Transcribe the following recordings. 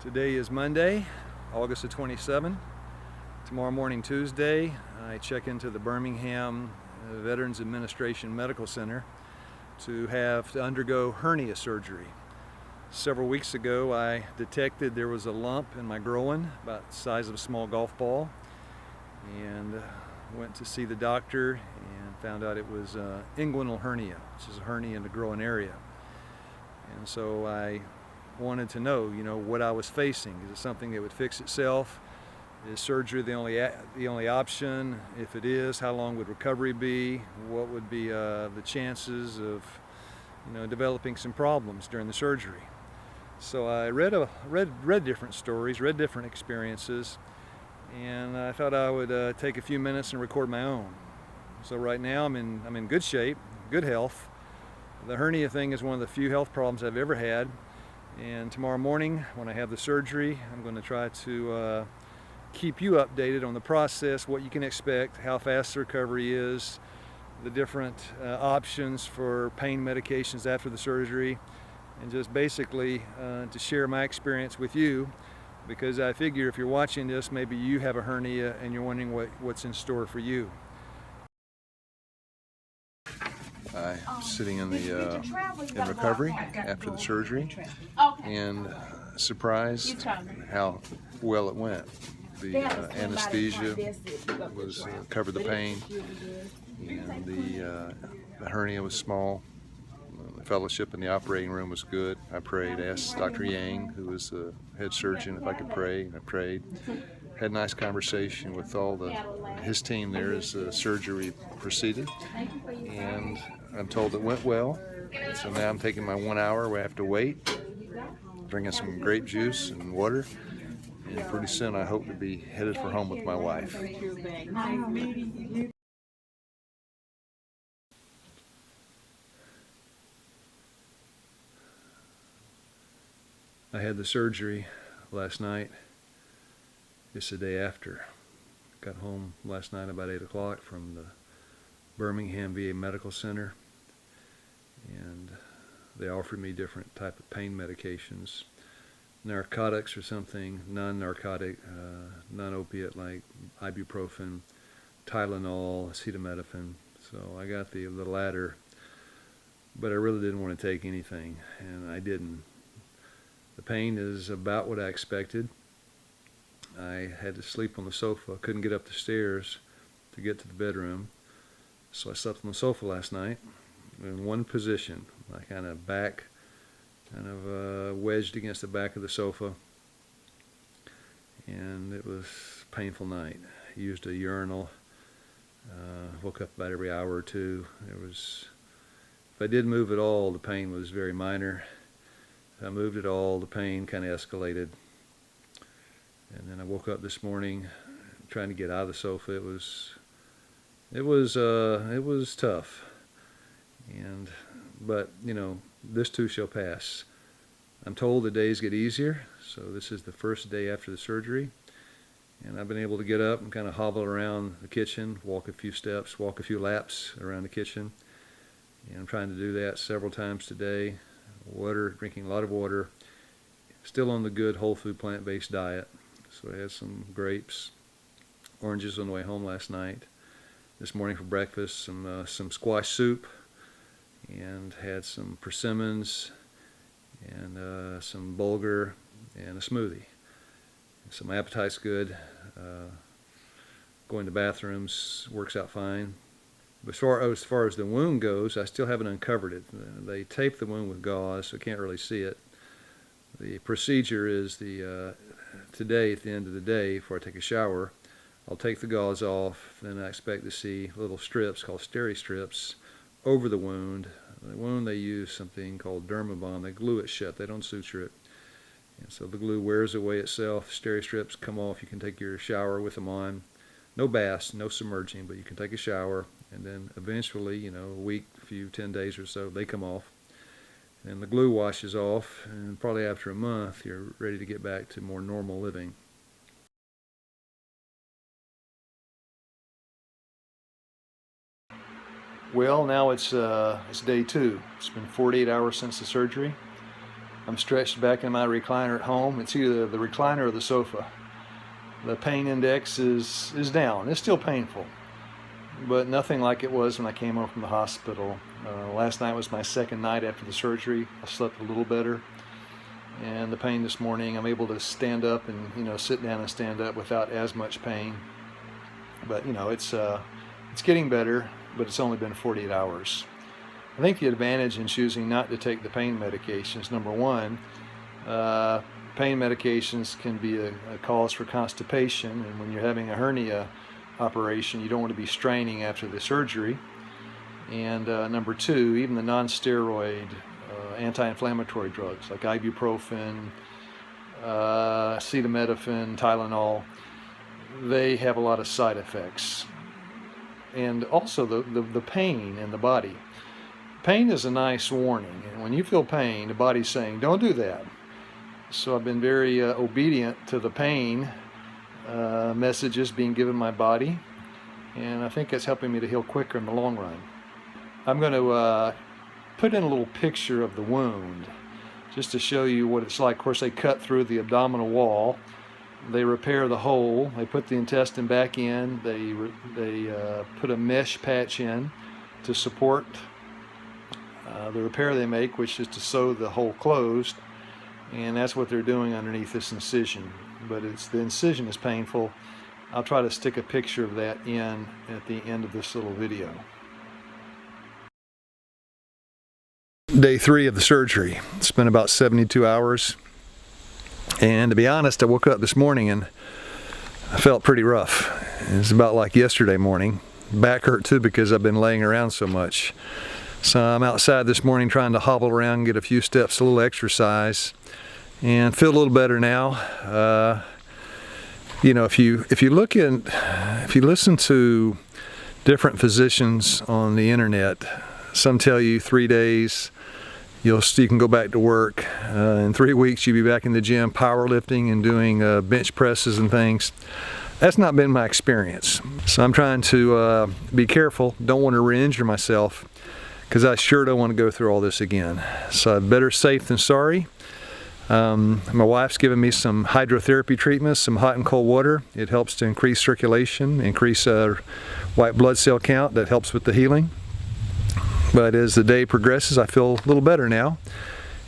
Today is Monday, August the 27th. Tomorrow morning, Tuesday, I check into the Birmingham Veterans Administration Medical Center to undergo hernia surgery. Several weeks ago, I detected there was a lump in my groin about the size of a small golf ball, and went to see the doctor and found out it was inguinal hernia, which is a hernia in the groin area. And so I wanted to know, what I was facing. Is it something that would fix itself? Is surgery the only option? If it is, how long would recovery be? What would be the chances of, developing some problems during the surgery? So I read different stories, read different experiences, and I thought I would take a few minutes and record my own. So right now I'm in good shape, good health. The hernia thing is one of the few health problems I've ever had. And tomorrow morning, when I have the surgery, I'm going to try to keep you updated on the process, what you can expect, how fast the recovery is, the different options for pain medications after the surgery, and just basically to share my experience with you, because I figure if you're watching this, maybe you have a hernia and you're wondering what's in store for you. I'm sitting in recovery after the surgery, and surprised how well it went. The anesthesia covered the pain, and the hernia was small. The fellowship in the operating room was good. I prayed, asked Dr. Yang, who was the head surgeon, if I could pray, and I prayed. Had a nice conversation with his team there as the surgery proceeded, and I'm told it went well. So now I'm taking my 1 hour where I have to wait, drinking some grape juice and water, and pretty soon I hope to be headed for home with my wife. I had the surgery last night, just the day after. Got home last night about 8 o'clock from the Birmingham VA Medical Center, and they offered me different type of pain medications, narcotics or something, non-narcotic, non-opiate like ibuprofen, Tylenol, acetaminophen. So I got the latter, but I really didn't want to take anything, and I didn't. The pain is about what I expected. I had to sleep on the sofa. Couldn't get up the stairs to get to the bedroom. So I slept on the sofa last night in one position, my kind of wedged against the back of the sofa. And it was a painful night. I used a urinal. Woke up about every hour or two. If I did move at all, the pain was very minor. If I moved at all, the pain kind of escalated. And then I woke up this morning trying to get out of the sofa. It was tough. But this too shall pass. I'm told the days get easier, so this is the first day after the surgery. And I've been able to get up and kind of hobble around the kitchen, walk a few steps, walk a few laps around the kitchen. And I'm trying to do that several times today. Drinking a lot of water. Still on the good whole food plant-based diet. So I had some grapes, oranges on the way home last night. This morning for breakfast, some squash soup, and had some persimmons and some bulgur and a smoothie. So my appetite's good. Going to bathrooms works out fine. But as far as the wound goes, I still haven't uncovered it. They taped the wound with gauze, so I can't really see it. The procedure is today, at the end of the day, before I take a shower, I'll take the gauze off. Then I expect to see little strips called steri-strips over the wound. The wound, they use something called Dermabond. They glue it shut. They don't suture it. And so the glue wears away itself. Steri-strips come off. You can take your shower with them on. No baths, no submerging, but you can take a shower. And then eventually, a week, 10 days or so, they come off. And the glue washes off, and probably after a month, you're ready to get back to more normal living. Well, now it's day 2. It's been 48 hours since the surgery. I'm stretched back in my recliner at home. It's either the recliner or the sofa. The pain index is down. It's still painful, but nothing like it was when I came home from the hospital. Last night was my second night after the surgery. I slept a little better, and the pain this morning, I'm able to stand up and sit down and stand up without as much pain. But it's getting better, but it's only been 48 hours. I think the advantage in choosing not to take the pain medications, number one, pain medications can be a cause for constipation, and when you're having a hernia operation, you don't want to be straining after the surgery. And number two, even the non-steroid anti-inflammatory drugs like ibuprofen, acetaminophen, Tylenol, they have a lot of side effects. And also the pain in the body. Pain is a nice warning, and when you feel pain, the body's saying, don't do that. So I've been very obedient to the pain messages being given my body, and I think it's helping me to heal quicker in the long run. I'm going to put in a little picture of the wound just to show you what it's like. Of course, they cut through the abdominal wall, they repair the hole, they put the intestine back in, they put a mesh patch in to support the repair they make, which is to sew the hole closed, and that's what they're doing underneath this incision. But the incision is painful. I'll try to stick a picture of that in at the end of this little video. Day 3 of the surgery. It's been about 72 hours, and to be honest, I woke up this morning and I felt pretty rough. It's about like yesterday morning. Back hurt too because I've been laying around so much. So I'm outside this morning trying to hobble around and get a few steps, a little exercise, and feel a little better now. If you listen to different physicians on the internet, some tell you 3 days you can go back to work. In 3 weeks you'll be back in the gym powerlifting and doing bench presses and things. That's not been my experience. So I'm trying to be careful, don't want to re-injure myself, because I sure don't want to go through all this again. So better safe than sorry. My wife's given me some hydrotherapy treatments, some hot and cold water. It helps to increase circulation, increase white blood cell count. That helps with the healing. But as the day progresses, I feel a little better now.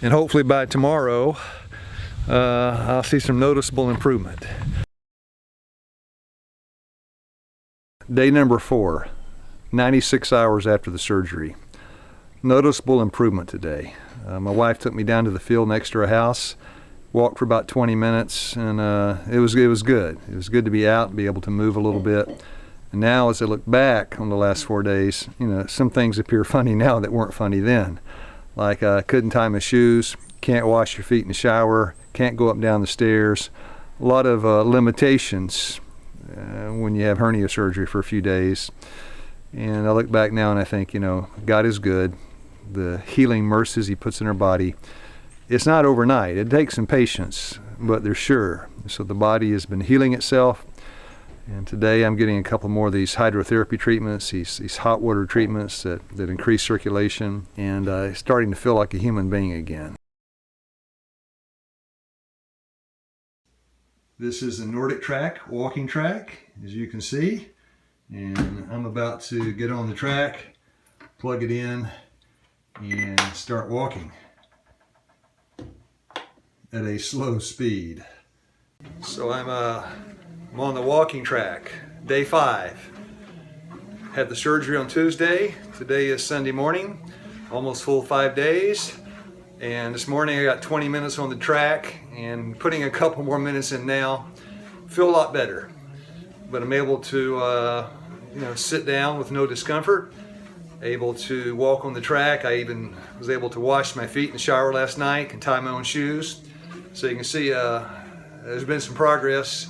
And hopefully by tomorrow, I'll see some noticeable improvement. Day number 4, 96 hours after the surgery. Noticeable improvement today. My wife took me down to the field next to her house, walked for about 20 minutes, and it was good. It was good to be out and be able to move a little bit. And now as I look back on the last 4 days, some things appear funny now that weren't funny then. Like couldn't tie my shoes, can't wash your feet in the shower, can't go up and down the stairs. A lot of limitations when you have hernia surgery for a few days. And I look back now and I think, God is good. The healing mercies He puts in our body, it's not overnight. It takes some patience, but they're sure. So the body has been healing itself. And today I'm getting a couple more of these hydrotherapy treatments, these hot water treatments that increase circulation, and starting to feel like a human being again. This is a Nordic track, walking track, as you can see. And I'm about to get on the track, plug it in, and start walking at a slow speed. So I'm on the walking track, day 5. Had the surgery on Tuesday. Today is Sunday morning, almost full 5 days. And this morning I got 20 minutes on the track and putting a couple more minutes in now. Feel a lot better, but I'm able to sit down with no discomfort, able to walk on the track. I even was able to wash my feet in the shower last night and tie my own shoes. So you can see there's been some progress.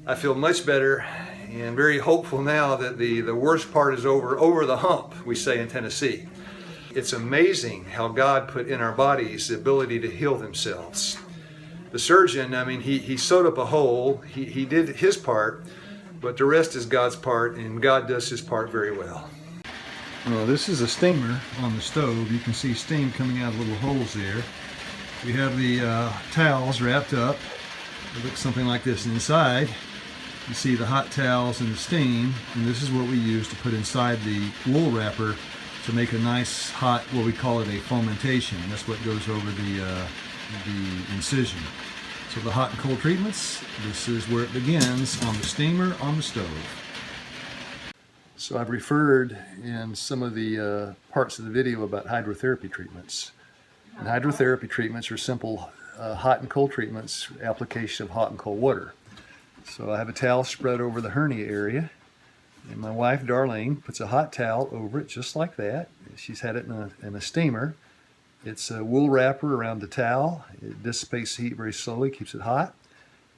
I feel much better and very hopeful now that the worst part is over the hump, we say in Tennessee. It's amazing how God put in our bodies the ability to heal themselves. The surgeon, he sewed up a hole, he did his part, but the rest is God's part, and God does His part very well. Well, this is a steamer on the stove. You can see steam coming out of little holes there. We have the towels wrapped up. It looks something like this inside. You see the hot towels and the steam, and this is what we use to put inside the wool wrapper to make a nice hot, what we call it a fomentation. That's what goes over the incision. So the hot and cold treatments, this is where it begins, on the steamer on the stove. So I've referred in some of the parts of the video about hydrotherapy treatments. And hydrotherapy treatments are simple hot and cold treatments, application of hot and cold water. So I have a towel spread over the hernia area, and my wife Darlene puts a hot towel over it just like that. She's had it in a steamer. It's a wool wrapper around the towel. It dissipates the heat very slowly, keeps it hot,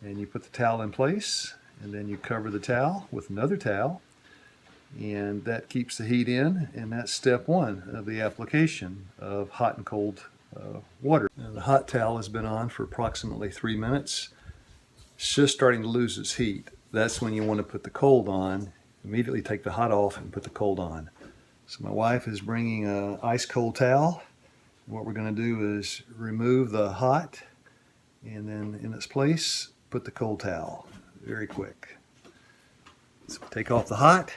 and you put the towel in place, and then you cover the towel with another towel, and that keeps the heat in, and that's step one of the application of hot and cold water. Now, the hot towel has been on for approximately 3 minutes. It's just starting to lose its heat. That's when you want to put the cold on. Immediately take the hot off and put the cold on. So my wife is bringing an ice cold towel. What we're going to do is remove the hot, and then in its place put the cold towel. Very quick. So take off the hot,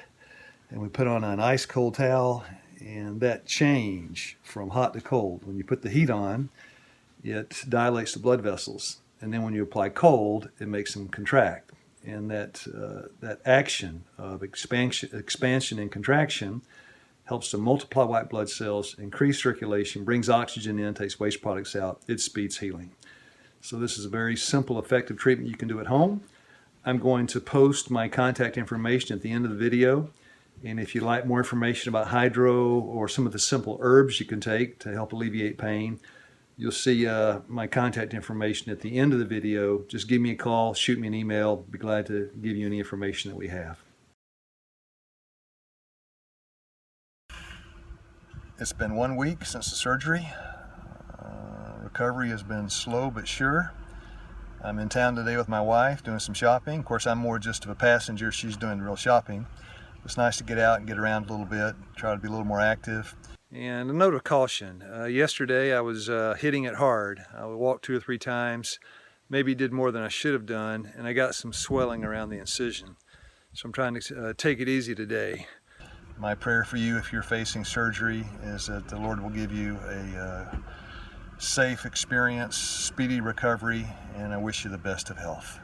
and we put on an ice cold towel, and that change from hot to cold, when you put the heat on, it dilates the blood vessels, and then when you apply cold, it makes them contract. And that action of expansion and contraction helps to multiply white blood cells, increase circulation, brings oxygen in, takes waste products out. It speeds healing. So this is a very simple, effective treatment you can do at home. I'm going to post my contact information at the end of the video. And if you'd like more information about hydro or some of the simple herbs you can take to help alleviate pain, you'll see my contact information at the end of the video. Just give me a call, shoot me an email. Be glad to give you any information that we have. It's been 1 week since the surgery. Recovery has been slow but sure. I'm in town today with my wife doing some shopping. Of course, I'm more just of a passenger. She's doing the real shopping. It's nice to get out and get around a little bit, try to be a little more active. And a note of caution. Yesterday I was hitting it hard. I walked 2 or 3 times, maybe did more than I should have done, and I got some swelling around the incision. So I'm trying to take it easy today. My prayer for you if you're facing surgery is that the Lord will give you a safe experience, speedy recovery, and I wish you the best of health.